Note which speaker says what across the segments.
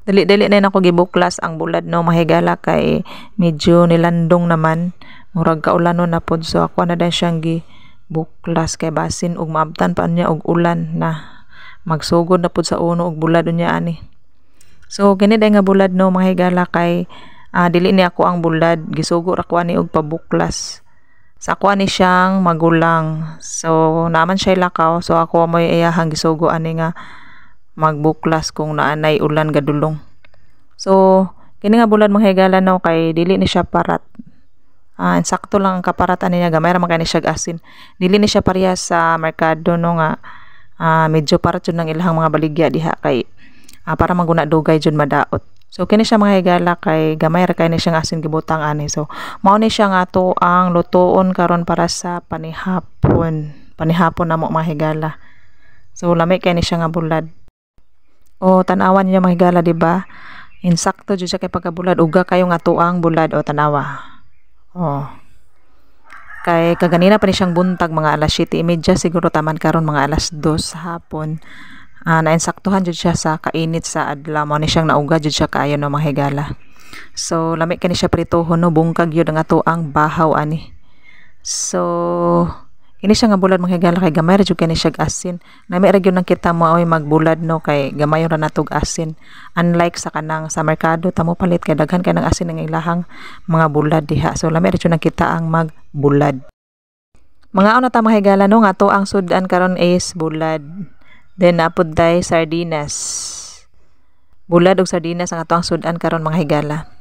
Speaker 1: Dali-dali na ako gibuklas ang bulad no mahigala kay medyo nilandong naman. Murag kaulanon na pod so ako na din siyang gibuklas kay basin ug maabtan pa niya og ulan na magsugod na pod sa uno og bulad niya ani. So kini day nga bulad no mahigala kay dili ni ako ang bulad gisugo ra ko ani og pabuklas. Sa ako ani siyang magulang. So naman siya lakaw so ako mo iyahang gisugo ani nga magbuklas kung naanay ulan gadulong. So kini nga bulad manghigala no kay dili ni siya parat. Insakto lang ang kaparat ani niya gamay ra man kay ni siya asin. Dili ni siya parehas sa merkado no nga medyo parat jud nang ilahang mga baligya diha kay para maguna dugay jud madaot. So kini siya manghigala kay gamay ra kay ni siya asin gibutang ani. So mao ni siya nga ato ang lutoon karon para sa panihapon. Panihapon namo mahigala. So lami kay ni siya nga bulad. O tanawan niya mahigala di ba? Insakto jud siya kay pagkabulad uga kayo nga tuang bulad o tanawa. Oh. Kay kaganina pa ni siyang buntag mga alas 7:30 siguro taman karon mga alas 2 sa hapon. Nainsaktuhan jud siya sa kainit sa adlaw mo ni siyang nauga jud siya kaayo no mahigala. So lami kani siya pritohon no bungkag yun ang tuang bahaw ani. So ini siya nga bulad manghigala kay gamay ra jud kani siya asin. Nami ra gyud nang kita mo ay magbulad no kay gamay ra natog asin. Unlike sa kanang sa merkado tamo palit kay daghan kay nang asin ng ilahang mga bulad diha. So lami ra jud nang kita ang magbulad. Mga una ta mahigala no nga to ang sudan karon is bulad. Then napud day sardinas. Bulad og sardinas ang ato ang sudan karon mga higala.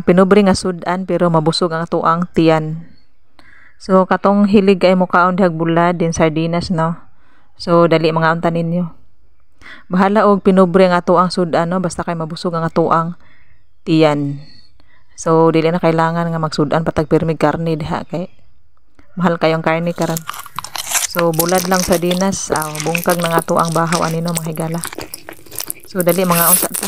Speaker 1: Pinubri nga sudan pero mabusog ang ato ang tiyan. So katong hilig kay mo kaon dihag bulad din sardinas no. So dali mga unta ninyo. Bahala og pinubre nga ato ang sudan no basta kay mabusog ang ato ang tiyan. So dili na kailangan nga magsudan patag pirmig karne diha kay mahal kayong karne karon. So bulad lang sardinas, bungkag na nga ato ang bahaw ani no mga higala. So dali mga unta ta.